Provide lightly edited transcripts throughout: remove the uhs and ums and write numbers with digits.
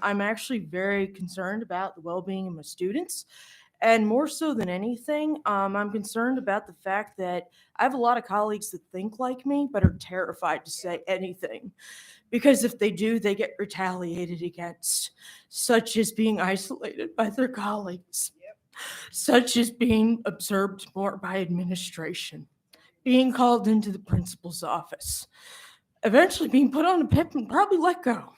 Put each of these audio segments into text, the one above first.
I'm actually very concerned about the well-being of my students. And more so than anything, I'm concerned about the fact that I have a lot of colleagues that think like me, but are terrified to say anything. Because if they do, they get retaliated against, such as being isolated by their colleagues, such as being observed more by administration, being called into the principal's office, eventually being put on a PIP and probably let go.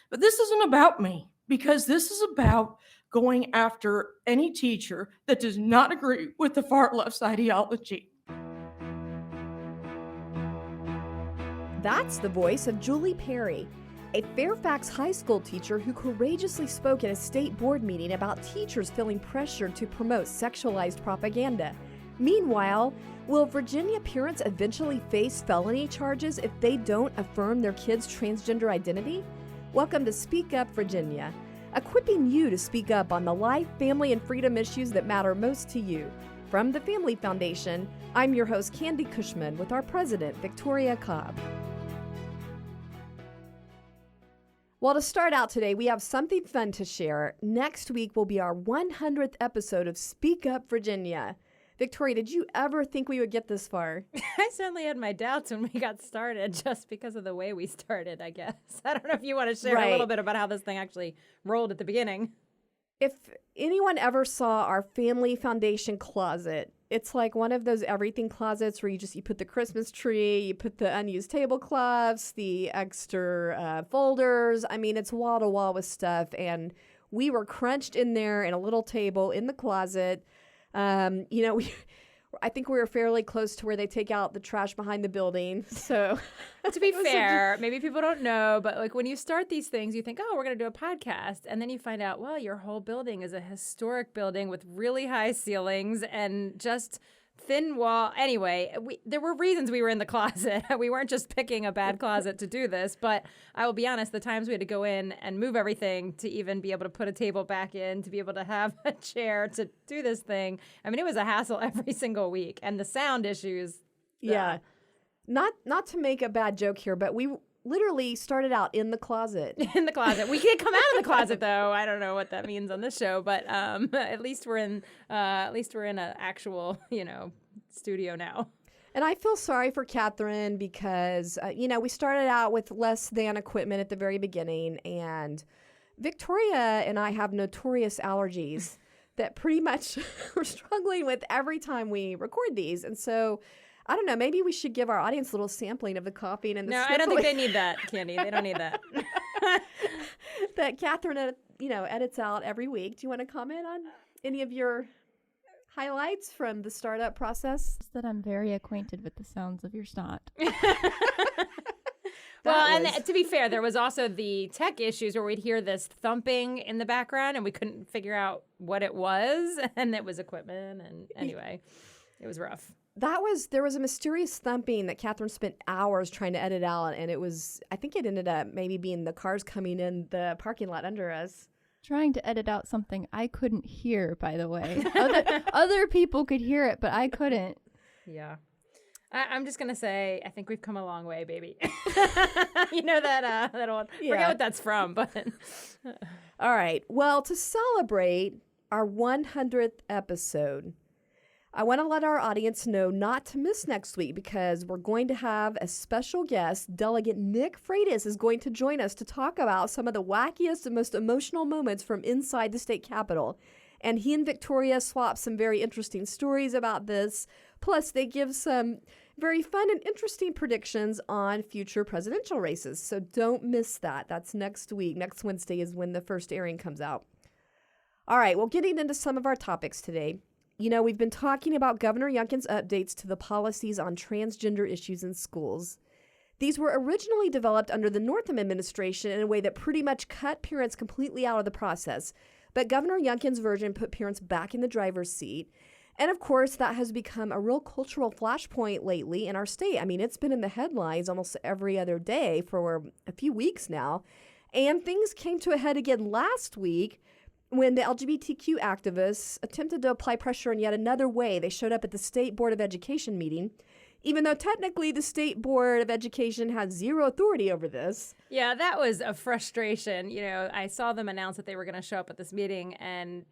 But this isn't about me, because this is about going after any teacher that does not agree with the far left's ideology. That's the voice of Julie Perry, a Fairfax High School teacher who courageously spoke at a state board meeting about teachers feeling pressured to promote sexualized propaganda. Meanwhile, will Virginia parents eventually face felony charges if they don't affirm their kids' transgender identity? Welcome to Speak Up Virginia, equipping you to speak up on the life, family, and freedom issues that matter most to you. From the Family Foundation, I'm your host, Candy Cushman, with our president, Victoria Cobb. Well, to start out today, we have something fun to share. Next week will be our 100th episode of Speak Up Virginia. Victoria, did you ever think we would get this far? I certainly had my doubts when we got started, just because of the way we started, I guess. I don't know if you want to share a little bit about how this thing actually rolled at the beginning. If anyone ever saw our Family Foundation closet, it's like one of those everything closets where you put the Christmas tree, you put the unused tablecloths, the extra folders. I mean, it's wall to wall with stuff. And we were crunched in there in a little table in the closet. I think we were fairly close to where they take out the trash behind the building. So to be fair, maybe people don't know, but like when you start these things, you think, oh, we're going to do a podcast. And then you find out, well, your whole building is a historic building with really high ceilings and just thin wall. Anyway, there were reasons we were in the closet. We weren't just picking a bad closet to do this. But I will be honest, the times we had to go in and move everything to even be able to put a table back in, to be able to have a chair to do this thing. I mean, it was a hassle every single week. And the sound issues. Yeah. Not to make a bad joke here, but we literally started out in the closet. In the closet. We can't come out of the closet, though. I don't know what that means on this show, but at least we're in an actual, studio now. And I feel sorry for Catherine because, we started out with less than equipment at the very beginning, and Victoria and I have notorious allergies that pretty much we're struggling with every time we record these. And so I don't know, maybe we should give our audience a little sampling of the coughing and the No, I don't think they need that, Candy. They don't need that. That Catherine, edits out every week. Do you want to comment on any of your highlights from the startup process? That I'm very acquainted with the sounds of your snot. And to be fair, there was also the tech issues where we'd hear this thumping in the background and we couldn't figure out what it was. And it was equipment. And anyway, it was rough. There was a mysterious thumping that Catherine spent hours trying to edit out, and I think it ended up maybe being the cars coming in the parking lot under us. Trying to edit out something I couldn't hear, by the way. Other people could hear it, but I couldn't. Yeah. I'm just going to say, I think we've come a long way, baby. You know that old, forget what that's from, but. All right. Well, to celebrate our 100th episode, I want to let our audience know not to miss next week because we're going to have a special guest. Delegate Nick Freitas is going to join us to talk about some of the wackiest and most emotional moments from inside the state capitol. And he and Victoria swap some very interesting stories about this. Plus, they give some very fun and interesting predictions on future presidential races. So don't miss that. That's next week. Next Wednesday is when the first airing comes out. All right, well, getting into some of our topics today. We've been talking about Governor Youngkin's updates to the policies on transgender issues in schools. These were originally developed under the Northam administration in a way that pretty much cut parents completely out of the process. But Governor Youngkin's version put parents back in the driver's seat. And of course, that has become a real cultural flashpoint lately in our state. I mean, it's been in the headlines almost every other day for a few weeks now. And things came to a head again last week when the LGBTQ activists attempted to apply pressure in yet another way. They showed up at the State Board of Education meeting even though technically the State Board of Education has zero authority over this. Yeah, that was a frustration. I saw them announce that they were going to show up at this meeting and,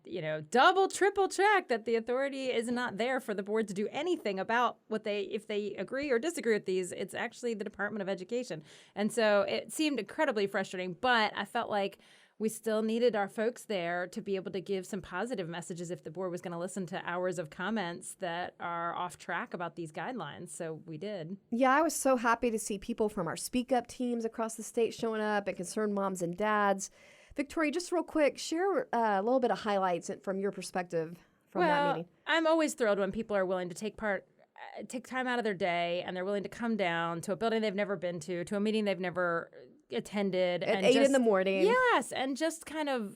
double, triple check that the authority is not there for the board to do anything about if they agree or disagree with these. It's actually the Department of Education. And so it seemed incredibly frustrating, but I felt like we still needed our folks there to be able to give some positive messages if the board was going to listen to hours of comments that are off track about these guidelines. So we did. Yeah, I was so happy to see people from our Speak Up teams across the state showing up and concerned moms and dads. Victoria, just real quick, share a little bit of highlights from your perspective from that meeting. I'm always thrilled when people are willing to take time out of their day and they're willing to come down to a building they've never been to a meeting they've never attended at 8 in the morning. Yes, and just kind of,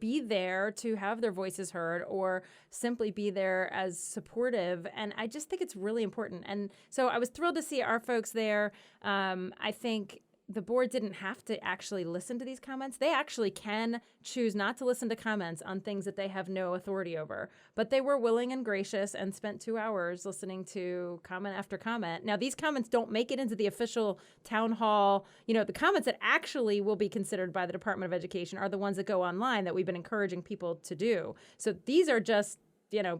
be there to have their voices heard or simply be there as supportive. And I just think it's really important. And so I was thrilled to see our folks there. I think the board didn't have to actually listen to these comments. They actually can choose not to listen to comments on things that they have no authority over. But they were willing and gracious and spent 2 hours listening to comment after comment. Now, these comments don't make it into the official town hall. The comments that actually will be considered by the Department of Education are the ones that go online that we've been encouraging people to do. So these are just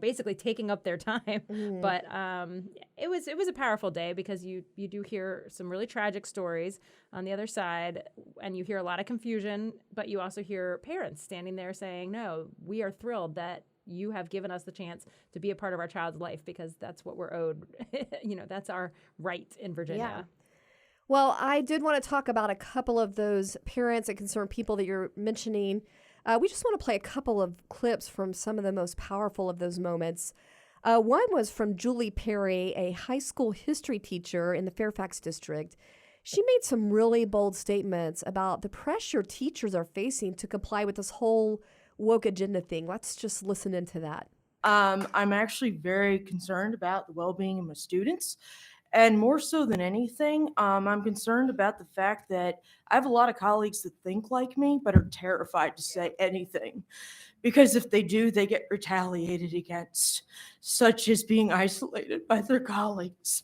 basically taking up their time. But it was a powerful day because you do hear some really tragic stories on the other side, and you hear a lot of confusion, but you also hear parents standing there saying, no, we are thrilled that you have given us the chance to be a part of our child's life because that's what we're owed. That's our right in Virginia. Yeah. Well, I did want to talk about a couple of those parents and concerned people that you're mentioning. We just want to play a couple of clips from some of the most powerful of those moments. One was from Julie Perry, a high school history teacher in the Fairfax district. She made some really bold statements about the pressure teachers are facing to comply with this whole woke agenda thing. Let's just listen into that. I'm actually very concerned about the well-being of my students. And more so than anything, I'm concerned about the fact that I have a lot of colleagues that think like me, but are terrified to say anything. Because if they do, they get retaliated against, such as being isolated by their colleagues,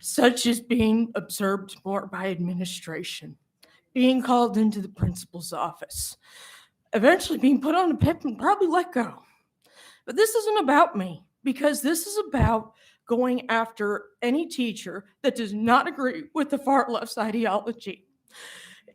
such as being observed more by administration, being called into the principal's office, eventually being put on a PIP and probably let go. But this isn't about me, because this is about going after any teacher that does not agree with the far left's ideology.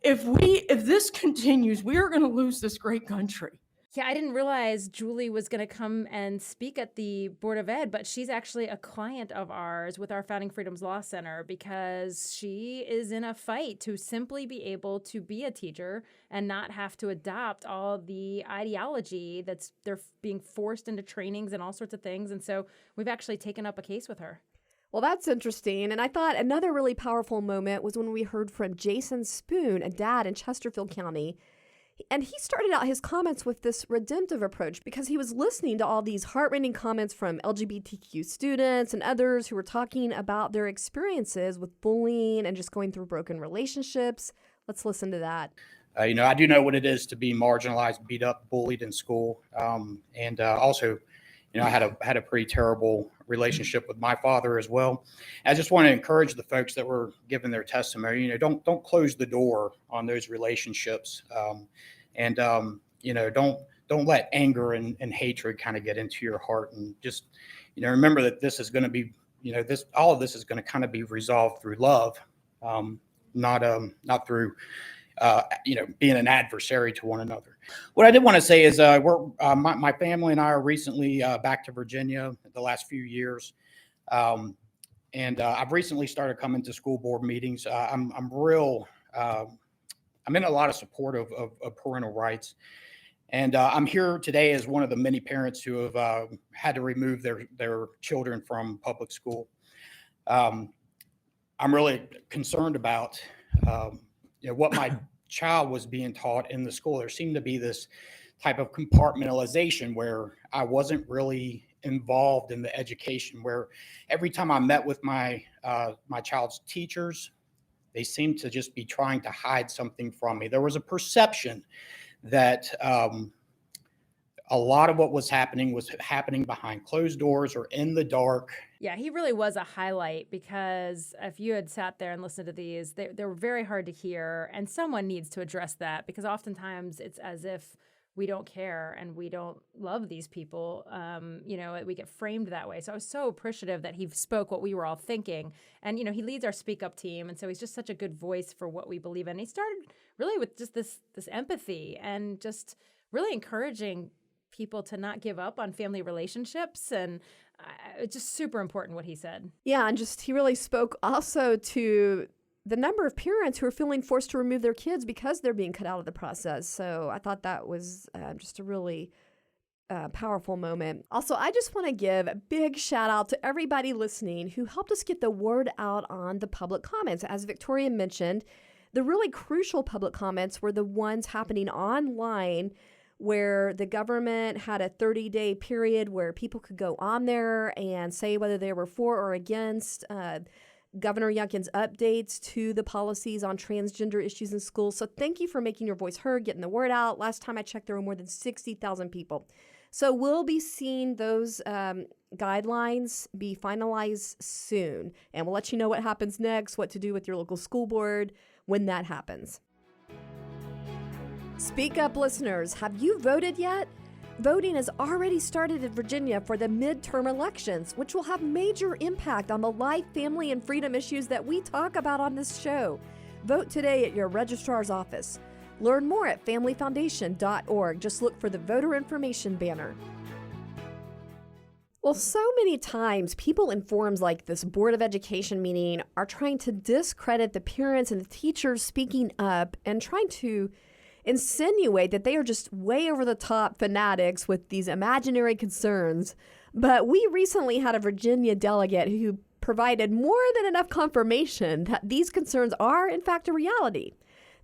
If this continues, we are going to lose this great country. Yeah, I didn't realize Julie was going to come and speak at the Board of Ed, but she's actually a client of ours with our Founding Freedoms Law Center because she is in a fight to simply be able to be a teacher and not have to adopt all the ideology they're being forced into trainings and all sorts of things. And so we've actually taken up a case with her. Well, that's interesting. And I thought another really powerful moment was when we heard from Jason Spoon, a dad in Chesterfield County. And he started out his comments with this redemptive approach because he was listening to all these heart-rending comments from LGBTQ students and others who were talking about their experiences with bullying and just going through broken relationships. Let's listen to that. I do know what it is to be marginalized, beat up, bullied in school. And also, I had a pretty terrible relationship with my father as well. I just want to encourage the folks that were giving their testimony, don't close the door on those relationships. Don't let anger and hatred kind of get into your heart, and just, remember that this is going to be, all of this is going to kind of be resolved through love, not through, being an adversary to one another. What I did want to say is my family and I are recently back to Virginia the last few years. I've recently started coming to school board meetings. I'm in a lot of support of parental rights. And I'm here today as one of the many parents who have had to remove their children from public school. I'm really concerned about what my child was being taught in the school. There seemed to be this type of compartmentalization where I wasn't really involved in the education, where every time I met with my child's teachers, they seemed to just be trying to hide something from me. There was a perception that a lot of what was happening behind closed doors or in the dark. Yeah, he really was a highlight, because if you had sat there and listened to these, they were very hard to hear. And someone needs to address that, because oftentimes it's as if we don't care and we don't love these people. We get framed that way. So I was so appreciative that he spoke what we were all thinking. And, he leads our Speak Up team. And so he's just such a good voice for what we believe in. He started really with just this empathy and just really encouraging people to not give up on family relationships. And it's just super important what he said. Yeah, and he really spoke also to the number of parents who are feeling forced to remove their kids because they're being cut out of the process. So I thought that was just a really powerful moment. Also, I just want to give a big shout out to everybody listening who helped us get the word out on the public comments. As Victoria mentioned, the really crucial public comments were the ones happening online, where the government had a 30-day period where people could go on there and say whether they were for or against Governor Youngkin's updates to the policies on transgender issues in schools. So thank you for making your voice heard, getting the word out. Last time I checked, there were more than 60,000 people. So we'll be seeing those guidelines be finalized soon. And we'll let you know what happens next, what to do with your local school board when that happens. Speak Up listeners, have you voted yet? Voting has already started in Virginia for the midterm elections, which will have major impact on the life, family, and freedom issues that we talk about on this show. Vote today at your registrar's office. Learn more at familyfoundation.org. Just look for the voter information banner. Well, so many times people in forums like this Board of Education meeting are trying to discredit the parents and the teachers speaking up and trying to insinuate that they are just way over the top fanatics with these imaginary concerns. But we recently had a Virginia delegate who provided more than enough confirmation that these concerns are in fact a reality.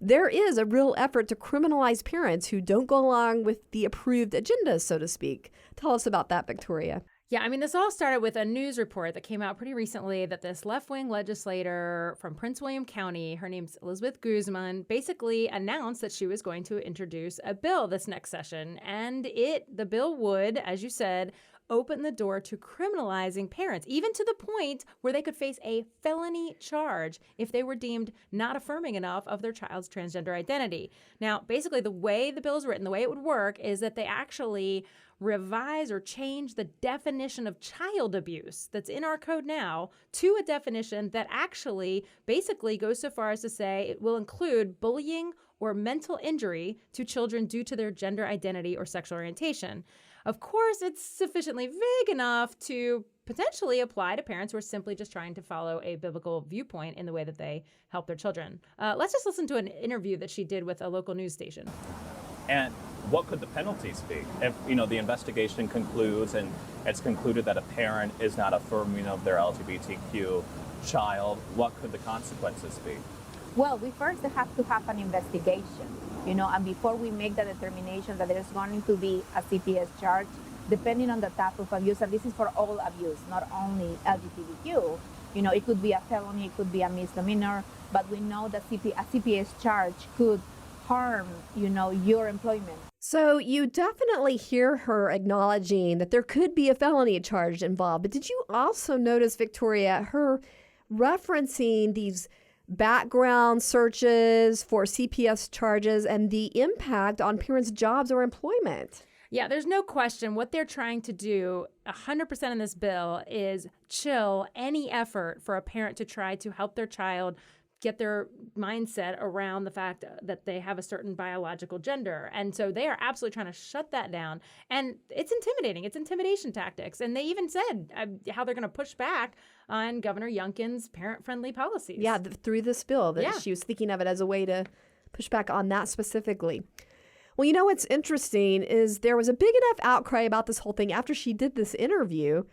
There is a real effort to criminalize parents who don't go along with the approved agenda, so to speak. Tell us about that, Victoria. Yeah, this all started with a news report that came out pretty recently that this left-wing legislator from Prince William County, her name's Elizabeth Guzman, basically announced that she was going to introduce a bill this next session. And the bill would, as you said, open the door to criminalizing parents, even to the point where they could face a felony charge if they were deemed not affirming enough of their child's transgender identity. Now, basically, the way the bill is written, the way it would work is that they actually revise or change the definition of child abuse that's in our code now to a definition that actually basically goes so far as to say it will include bullying or mental injury to children due to their gender identity or sexual orientation. Of course, it's sufficiently vague enough to potentially apply to parents who are simply just trying to follow a biblical viewpoint in the way that they help their children. Let's just listen to an interview that she did with a local news station. And what could the penalties be if, the investigation concludes and it's concluded that a parent is not affirming of their LGBTQ child? What could the consequences be? Well, we first have to have an investigation, and before we make the determination that there's going to be a CPS charge, depending on the type of abuse, and this is for all abuse, not only LGBTQ, it could be a felony, it could be a misdemeanor, but we know that a CPS charge could harm, your employment. So you definitely hear her acknowledging that there could be a felony charge involved. But did you also notice, Victoria, her referencing these background searches for CPS charges and the impact on parents' jobs or employment? Yeah, there's no question what they're trying to do 100% in this bill is chill any effort for a parent to try to help their child get their mindset around the fact that they have a certain biological gender. And so they are absolutely trying to shut that down. And it's intimidating. It's intimidation tactics. And they even said how they're going to push back on Governor Youngkin's parent-friendly policies. Yeah, through this bill, that she was thinking of it as a way to push back on that specifically. Well, what's interesting is there was a big enough outcry about this whole thing after she did this interview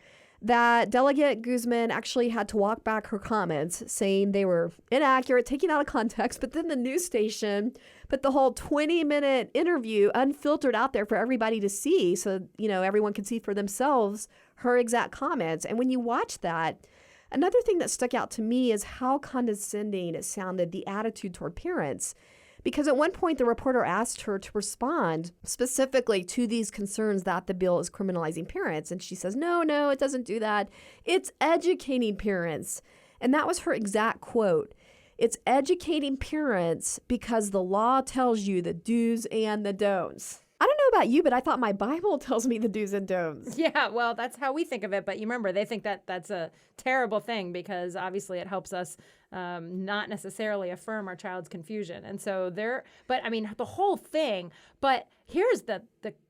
that Delegate Guzman actually had to walk back her comments, saying they were inaccurate, taken out of context, but then the news station put the whole 20-minute interview unfiltered out there for everybody to see so, everyone could see for themselves her exact comments. And when you watch that, another thing that stuck out to me is how condescending it sounded, the attitude toward parents. Because at one point, the reporter asked her to respond specifically to these concerns that the bill is criminalizing parents. And she says, no, it doesn't do that. It's educating parents. And that was her exact quote. It's educating parents because the law tells you the do's and the don'ts. I don't know about you, but I thought my Bible tells me the do's and don'ts. Yeah, well, that's how we think of it. But you remember, they think that that's a terrible thing because obviously it helps us not necessarily affirm our child's confusion. And so but I mean, the whole thing. But here's the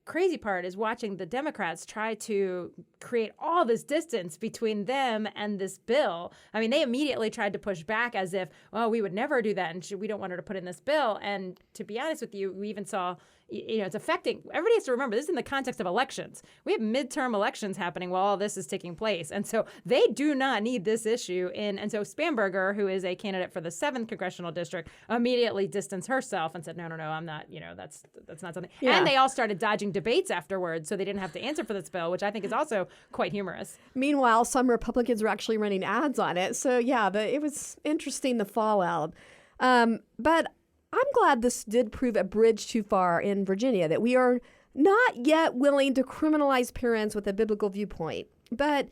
crazy part is watching the Democrats try to create all this distance between them and this bill. I mean, they immediately tried to push back as if, oh, we would never do that. And we don't want her to put in this bill. And to be honest with you, we even saw, it's affecting, everybody has to remember, this is in the context of elections. We have midterm elections happening while all this is taking place. And so they do not need this issue in. And so Spanberger, who is a candidate for the 7th congressional district, immediately distanced herself and said, no, I'm not, that's not something. Yeah. And they all started dodging debates afterwards, so they didn't have to answer for this bill, which I think is also quite humorous. Meanwhile, some Republicans were actually running ads on it. So yeah, it was interesting, the fallout. But I'm glad this did prove a bridge too far in Virginia, that we are not yet willing to criminalize parents with a biblical viewpoint. But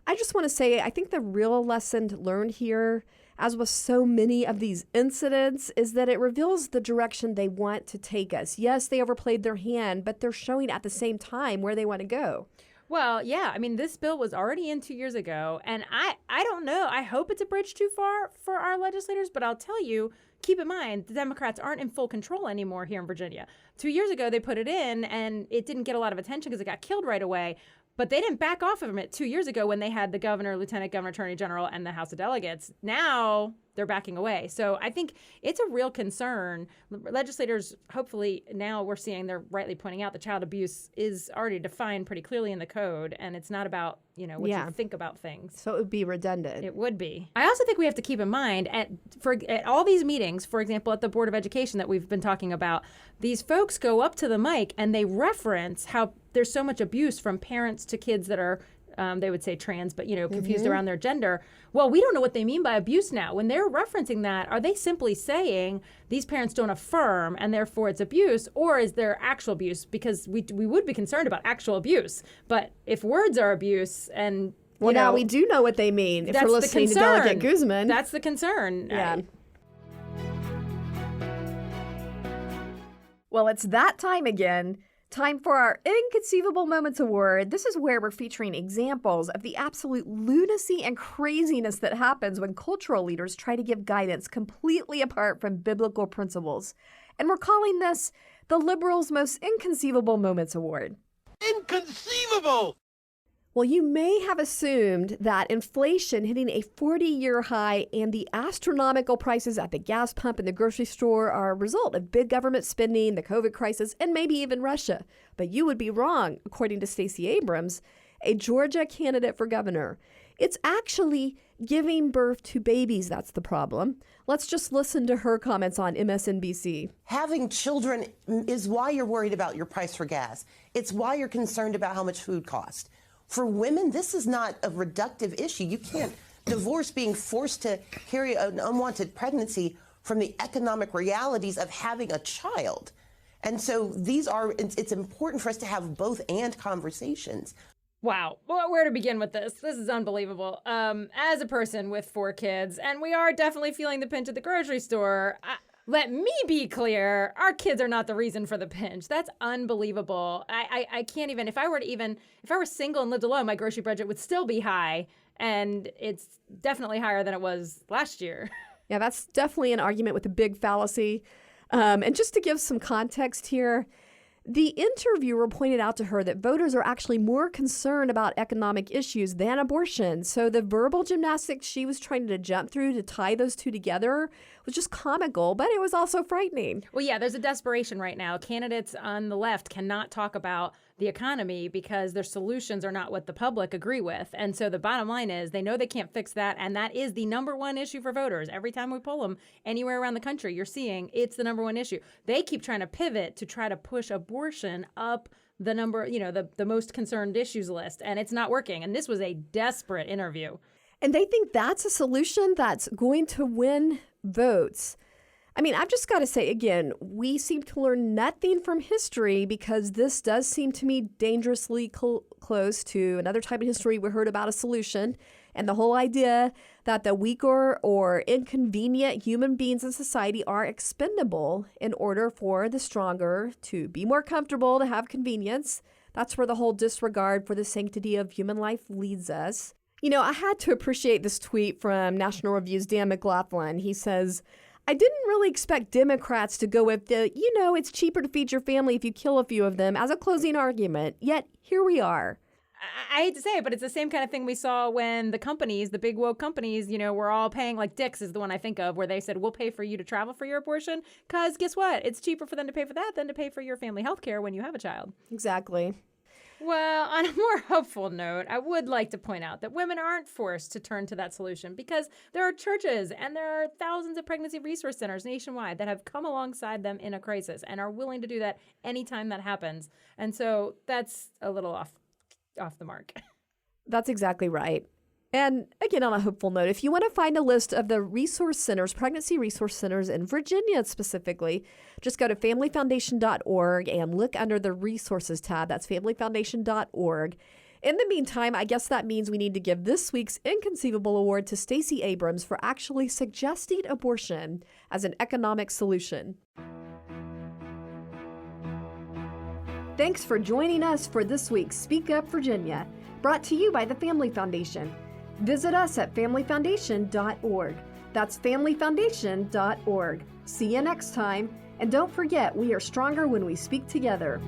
I just want to say, I think the real lesson learned here, as with so many of these incidents, is that it reveals the direction they want to take us. Yes, they overplayed their hand, but they're showing at the same time where they want to go. Well, yeah. I mean, this bill was already in 2 years ago, and I don't know. I hope it's a bridge too far for our legislators, but I'll tell you, keep in mind, the Democrats aren't in full control anymore here in Virginia. 2 years ago, they put it in, and it didn't get a lot of attention because it got killed right away. But they didn't back off of it 2 years ago when they had the governor, lieutenant governor, attorney general, and the House of Delegates. Now they're backing away. So I think it's a real concern. Legislators, hopefully now we're seeing, they're rightly pointing out that child abuse is already defined pretty clearly in the code. And it's not about, what you think about things. So it would be redundant. It would be. I also think we have to keep in mind at all these meetings, for example, at the Board of Education that we've been talking about, these folks go up to the mic and they reference how there's so much abuse from parents to kids that are they would say trans, but, confused around their gender. Well, we don't know what they mean by abuse now. When they're referencing that, are they simply saying these parents don't affirm and therefore it's abuse, or is there actual abuse? Because we would be concerned about actual abuse. But if words are abuse and, now we do know what they mean if we're listening to Delegate Guzman. That's the concern. Yeah. Well, it's that time again. Time for our Inconceivable Moments Award. This is where we're featuring examples of the absolute lunacy and craziness that happens when cultural leaders try to give guidance completely apart from biblical principles. And we're calling this the Liberals' Most Inconceivable Moments Award. Inconceivable! Well, you may have assumed that inflation hitting a 40-year high and the astronomical prices at the gas pump and the grocery store are a result of big government spending, the COVID crisis, and maybe even Russia. But you would be wrong, according to Stacey Abrams, a Georgia candidate for governor. It's actually giving birth to babies that's the problem. Let's just listen to her comments on MSNBC. Having children is why you're worried about your price for gas. It's why you're concerned about how much food costs. For women, this is not a reductive issue. You can't divorce being forced to carry an unwanted pregnancy from the economic realities of having a child. And so it's important for us to have both and conversations. Wow. Well, where to begin with this? This is unbelievable. As a person with 4 kids, and we are definitely feeling the pinch at the grocery store, let me be clear, our kids are not the reason for the pinch. That's unbelievable. I can't even, if I were single and lived alone, my grocery budget would still be high. And it's definitely higher than it was last year. Yeah, that's definitely an argument with a big fallacy. And just to give some context here, the interviewer pointed out to her that voters are actually more concerned about economic issues than abortion. So the verbal gymnastics she was trying to jump through to tie those two together was just comical, but it was also frightening. Well, yeah, there's a desperation right now. Candidates on the left cannot talk about the economy because their solutions are not what the public agree with. And so the bottom line is they know they can't fix that. And that is the number one issue for voters. Every time we poll them anywhere around the country, you're seeing it's the number one issue. They keep trying to pivot to try to push abortion up the number, the most concerned issues list. And it's not working. And this was a desperate interview. And they think that's a solution that's going to win votes. I mean, I've just got to say, again, we seem to learn nothing from history because this does seem to me dangerously close to another time in history we heard about a solution. And the whole idea that the weaker or inconvenient human beings in society are expendable in order for the stronger to be more comfortable, to have convenience. That's where the whole disregard for the sanctity of human life leads us. You know, I had to appreciate this tweet from National Review's Dan McLaughlin. He says, I didn't really expect Democrats to go with the, it's cheaper to feed your family if you kill a few of them as a closing argument. Yet here we are. I hate to say it, but it's the same kind of thing we saw when the companies, the big woke companies, were all paying, like Dick's is the one I think of, where they said, we'll pay for you to travel for your abortion. Because guess what? It's cheaper for them to pay for that than to pay for your family health care when you have a child. Exactly. Well, on a more hopeful note, I would like to point out that women aren't forced to turn to that solution because there are churches and there are thousands of pregnancy resource centers nationwide that have come alongside them in a crisis and are willing to do that anytime that happens. And so that's a little off the mark. That's exactly right. And again, on a hopeful note, if you want to find a list of the resource centers, pregnancy resource centers in Virginia specifically, just go to familyfoundation.org and look under the resources tab. That's familyfoundation.org. In the meantime, I guess that means we need to give this week's Inconceivable Award to Stacey Abrams for actually suggesting abortion as an economic solution. Thanks for joining us for this week's Speak Up Virginia, brought to you by the Family Foundation. Visit us at familyfoundation.org. That's familyfoundation.org. See you next time. And don't forget, we are stronger when we speak together.